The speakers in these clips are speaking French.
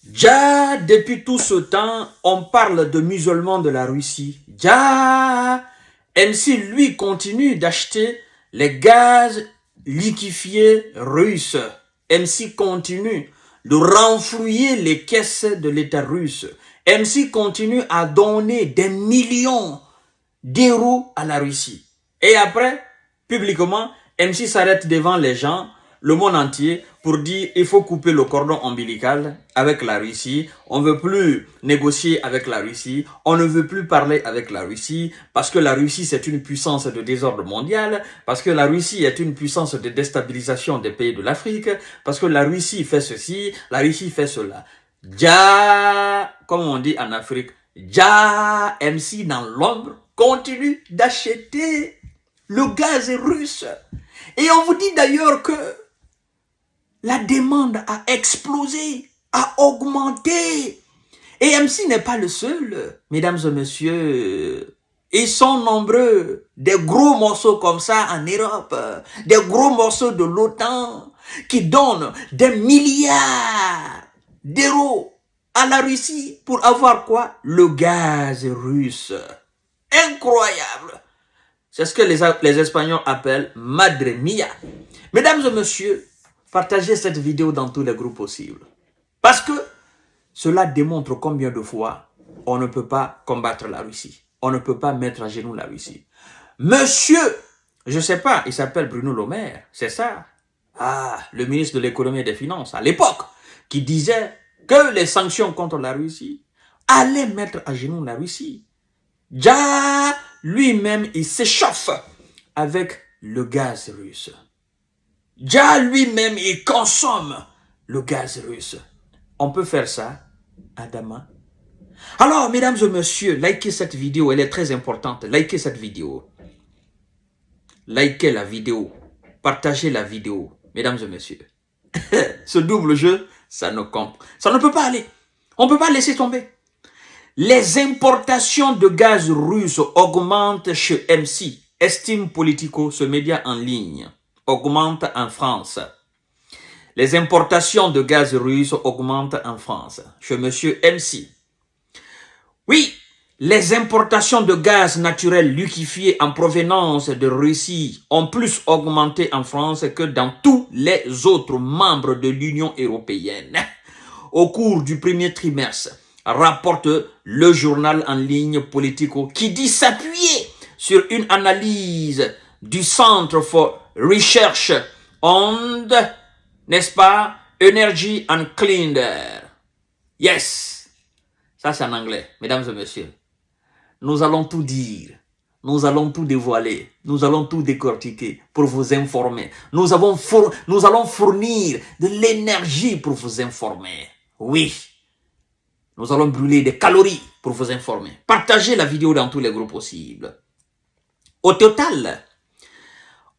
Déjà, depuis tout ce temps, on parle de musulmans de la Russie. Déjà, MC, lui, continue d'acheter les gaz liquéfiés russes. MC continue de renflouer les caisses de l'État russe. MC continue à donner des millions d'euros à la Russie. Et après, publiquement, MC s'arrête devant les gens, le monde entier, pour dire il faut couper le cordon ombilical avec la Russie. On ne veut plus négocier avec la Russie. On ne veut plus parler avec la Russie parce que la Russie, c'est une puissance de désordre mondial, parce que la Russie est une puissance de déstabilisation des pays de l'Afrique, parce que la Russie fait ceci, la Russie fait cela. Ja, comme on dit en Afrique, Ja, MC dans l'ombre, continue d'acheter le gaz russe. Et on vous dit d'ailleurs que la demande a explosé, a augmenté. Et MC n'est pas le seul, mesdames et messieurs. Ils sont nombreux, des gros morceaux comme ça en Europe, des gros morceaux de l'OTAN qui donnent des milliards d'euros à la Russie pour avoir quoi? Le gaz russe. Incroyable. C'est ce que les Espagnols appellent Madre Mia. Mesdames et messieurs, partagez cette vidéo dans tous les groupes possibles. Parce que cela démontre combien de fois on ne peut pas combattre la Russie. On ne peut pas mettre à genoux la Russie. Monsieur, je ne sais pas, il s'appelle Bruno Le Maire, c'est ça? Ah, le ministre de l'économie et des finances à l'époque, qui disait que les sanctions contre la Russie allaient mettre à genoux la Russie. Ja, lui-même, il s'échauffe avec le gaz russe. Ja, lui-même, il consomme le gaz russe. On peut faire ça, Adama. Alors, mesdames et messieurs, likez cette vidéo, elle est très importante. Likez cette vidéo. Likez la vidéo. Partagez la vidéo, mesdames et messieurs. Ce double jeu, ça ne peut pas aller. On ne peut pas laisser tomber. Les importations de gaz russe augmentent chez MC. Estime Politico, ce média en ligne, augmente en France. Les importations de gaz russe augmentent en France. Chez monsieur MC. Oui, les importations de gaz naturel liquéfié en provenance de Russie ont plus augmenté en France que dans tous les autres membres de l'Union européenne. Au cours du premier trimestre, rapporte le journal en ligne Politico qui dit s'appuyer sur une analyse du Centre for Research on, n'est-ce pas, Energy and Clean Air. Yes. Ça, c'est en anglais, mesdames et messieurs. Nous allons tout dire. Nous allons tout dévoiler. Nous allons tout décortiquer pour vous informer. Nous allons fournir de l'énergie pour vous informer. Oui. Nous allons brûler des calories pour vous informer. Partagez la vidéo dans tous les groupes possibles. Au total,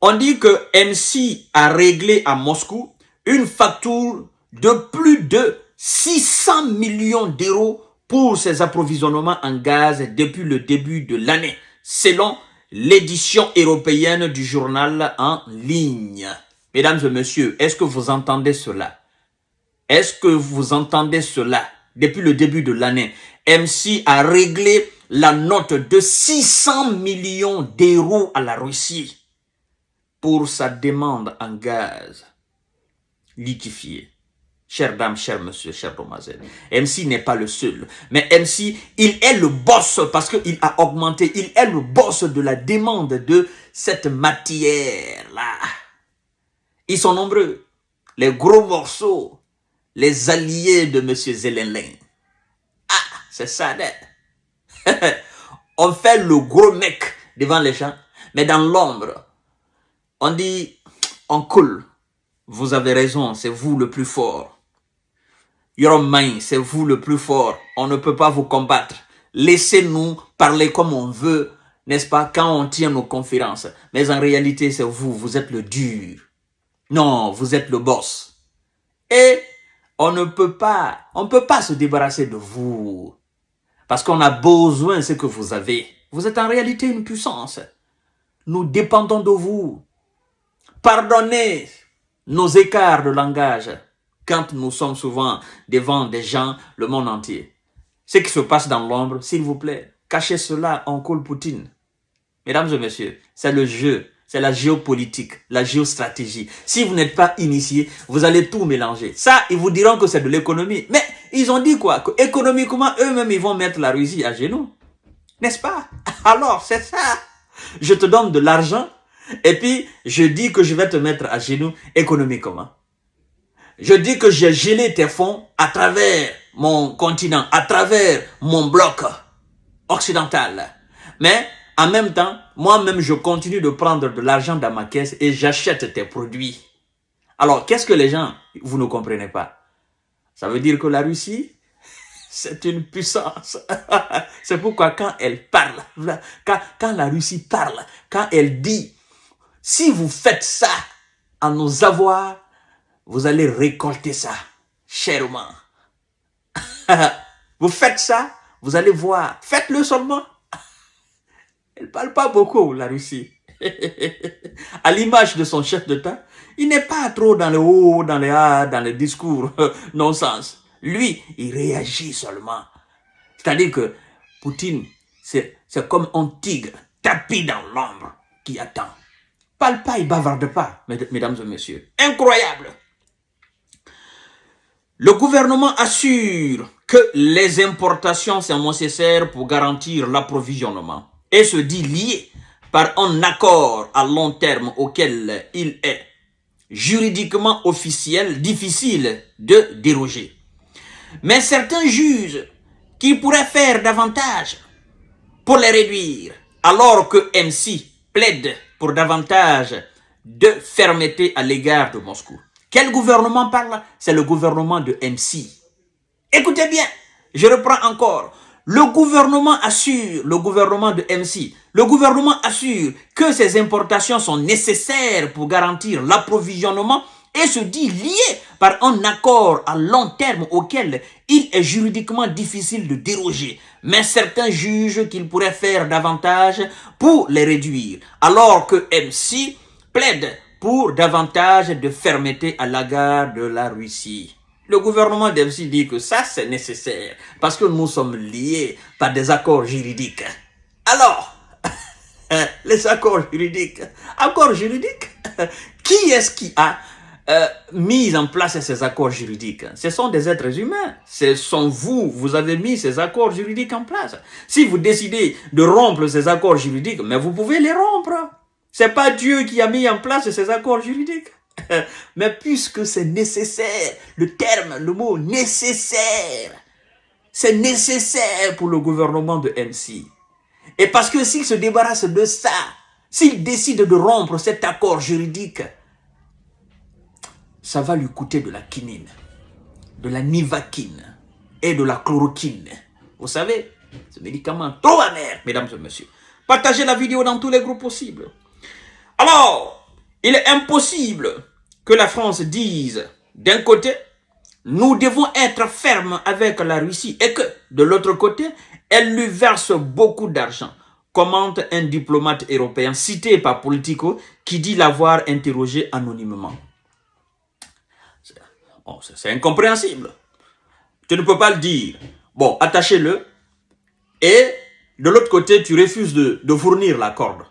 on dit que MC a réglé à Moscou une facture de plus de 600 millions d'euros pour ses approvisionnements en gaz depuis le début de l'année, selon l'édition européenne du journal en ligne. Mesdames et messieurs, est-ce que vous entendez cela? Est-ce que vous entendez cela? Depuis le début de l'année, MC a réglé la note de 600 millions d'euros à la Russie pour sa demande en gaz liquéfié. Chère dame, cher monsieur, chère demoiselle, MC n'est pas le seul. Mais MC, il est le boss parce qu'il a augmenté. Il est le boss de la demande de cette matière-là. Ils sont nombreux. Les gros morceaux, les alliés de monsieur Zelensky. Ah, c'est ça, on fait le gros mec devant les gens, mais dans l'ombre, on dit, on coule. Vous avez raison, c'est vous le plus fort. Your mind, c'est vous le plus fort. On ne peut pas vous combattre. Laissez-nous parler comme on veut, n'est-ce pas, quand on tient nos conférences. Mais en réalité, c'est vous, vous êtes le dur. Non, vous êtes le boss. Et on ne peut pas se débarrasser de vous. Parce qu'on a besoin de ce que vous avez. Vous êtes en réalité une puissance. Nous dépendons de vous. Pardonnez nos écarts de langage. quand nous sommes souvent devant des gens, le monde entier. Ce qui se passe dans l'ombre, s'il vous plaît, cachez cela, on coule Poutine. Mesdames et messieurs, c'est le jeu, c'est la géopolitique, la géostratégie. Si vous n'êtes pas initié, vous allez tout mélanger. Ça, ils vous diront que c'est de l'économie. Mais ils ont dit quoi? Que économiquement, eux-mêmes, ils vont mettre la Russie à genoux. N'est-ce pas? Alors, c'est ça. Je te donne de l'argent et puis je dis que je vais te mettre à genoux économiquement. Je dis que j'ai gelé tes fonds à travers mon continent, à travers mon bloc occidental. Mais en même temps, moi-même, je continue de prendre de l'argent dans ma caisse et j'achète tes produits. Alors, qu'est-ce que les gens, vous ne comprenez pas? Ça veut dire que la Russie, c'est une puissance. C'est pourquoi quand elle parle, quand la Russie parle, quand elle dit, si vous faites ça à nos avoirs, vous allez récolter ça, chèrement. Vous faites ça, vous allez voir. Faites-le seulement. Elle ne parle pas beaucoup, la Russie. À l'image de son chef d'État, il n'est pas trop dans le haut, dans le A, dans le discours non-sens. Lui, il réagit seulement. C'est-à-dire que Poutine, c'est comme un tigre tapis dans l'ombre qui attend. Parle pas, il bavarde pas, mesdames et messieurs. Incroyable. Le gouvernement assure que les importations sont nécessaires pour garantir l'approvisionnement et se dit lié par un accord à long terme auquel il est juridiquement officiel, difficile de déroger. Mais certains jugent qu'il pourrait faire davantage pour les réduire, alors que MC plaide pour davantage de fermeté à l'égard de Moscou. Quel gouvernement parle? C'est le gouvernement de MC. Écoutez bien, je reprends encore. Le gouvernement de MC, le gouvernement assure que ces importations sont nécessaires pour garantir l'approvisionnement et se dit lié par un accord à long terme auquel il est juridiquement difficile de déroger. Mais certains jugent qu'il pourrait faire davantage pour les réduire, alors que MC plaide pour davantage de fermeté à l'égard de la Russie. Le gouvernement d'MC dit que ça c'est nécessaire parce que nous sommes liés par des accords juridiques. Alors, les accords juridiques, qui est-ce qui a mis en place ces accords juridiques? Ce sont des êtres humains. Ce sont vous, vous avez mis ces accords juridiques en place. Si vous décidez de rompre ces accords juridiques, mais vous pouvez les rompre. C'est pas Dieu qui a mis en place ces accords juridiques. Mais puisque c'est nécessaire, le mot nécessaire, c'est nécessaire pour le gouvernement de MC. Et parce que s'il se débarrasse de ça, s'il décide de rompre cet accord juridique, ça va lui coûter de la quinine, de la nivaquine et de la chloroquine. Vous savez, ce médicament trop amer, mesdames et messieurs. Partagez la vidéo dans tous les groupes possibles. Alors, il est impossible que la France dise, d'un côté, nous devons être fermes avec la Russie et que, de l'autre côté, elle lui verse beaucoup d'argent, commente un diplomate européen cité par Politico qui dit l'avoir interrogé anonymement. C'est incompréhensible. Tu ne peux pas le dire. Bon, attachez-le et de l'autre côté, tu refuses de fournir la corde.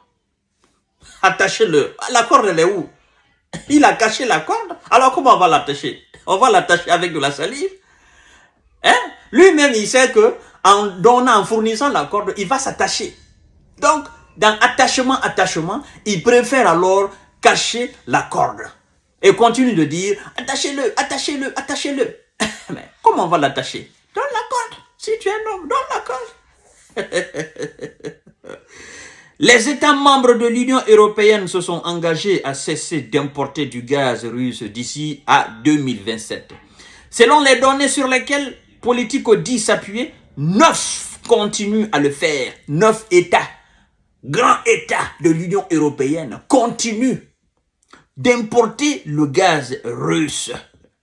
Attachez-le. La corde, elle est où? Il a caché la corde. Alors comment on va l'attacher? On va l'attacher avec de la salive. Hein? Lui-même, il sait que en fournissant la corde, il va s'attacher. Donc, dans attachement, il préfère alors cacher la corde. Et continue de dire, attachez-le. Mais comment on va l'attacher? Donne la corde. Si tu es un homme, donne la corde. Les États membres de l'Union européenne se sont engagés à cesser d'importer du gaz russe d'ici à 2027. Selon les données sur lesquelles Politico dit s'appuyer, 9 continuent à le faire. 9 États, grands États de l'Union européenne continuent d'importer le gaz russe.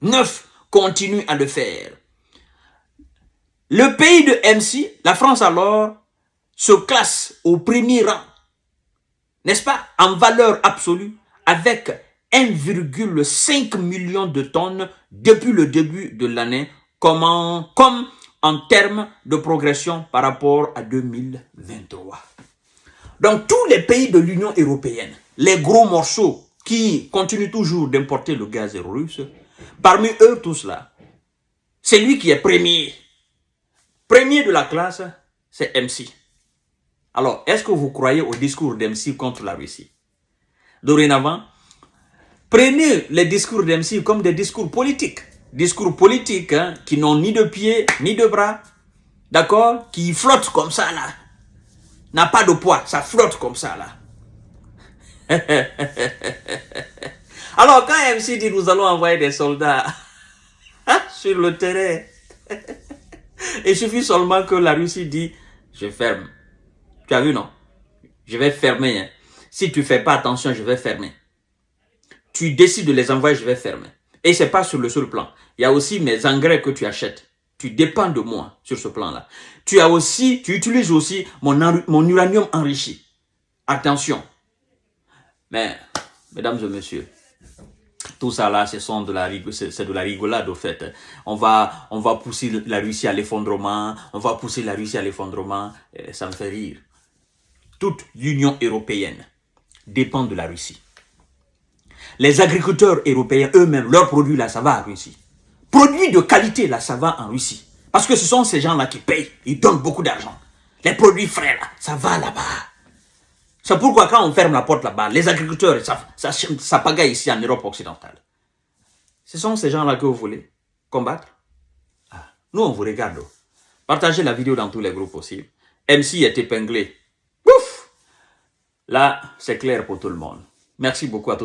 9 continuent à le faire. Le pays de MC, la France alors, se classe au premier rang, n'est-ce pas, en valeur absolue, avec 1,5 million de tonnes depuis le début de l'année, comme en termes de progression par rapport à 2023. Donc tous les pays de l'Union européenne, les gros morceaux qui continuent toujours d'importer le gaz russe, parmi eux tous là, c'est lui qui est premier. Premier de la classe, c'est MC. Alors, est-ce que vous croyez au discours d'MC contre la Russie? Dorénavant, prenez les discours d'MC comme des discours politiques. Discours politiques hein, qui n'ont ni de pieds, ni de bras. D'accord? Qui flottent comme ça là. N'a pas de poids, ça flotte comme ça là. Alors, quand MC dit nous allons envoyer des soldats sur le terrain, il suffit seulement que la Russie dit je ferme. Tu as vu, non? Je vais fermer. Hein. Si tu ne fais pas attention, je vais fermer. Tu décides de les envoyer, je vais fermer. Et ce n'est pas sur le seul plan. Il y a aussi mes engrais que tu achètes. Tu dépends de moi sur ce plan-là. Tu utilises aussi mon uranium enrichi. Attention. Mais, mesdames et messieurs, tout ça là, c'est de la rigolade au fait. On va pousser la Russie à l'effondrement. On va pousser la Russie à l'effondrement. Ça me fait rire. Toute l'Union européenne dépend de la Russie. Les agriculteurs européens eux-mêmes, leurs produits là, ça va en Russie. Produits de qualité là, ça va en Russie. Parce que ce sont ces gens-là qui payent. Ils donnent beaucoup d'argent. Les produits frais là, ça va là-bas. C'est pourquoi quand on ferme la porte là-bas, les agriculteurs, ça pagaille ici en Europe occidentale. Ce sont ces gens-là que vous voulez combattre. Nous, on vous regarde. Partagez la vidéo dans tous les groupes possibles. MC est épinglé. Ouf! Là, c'est clair pour tout le monde. Merci beaucoup à tous.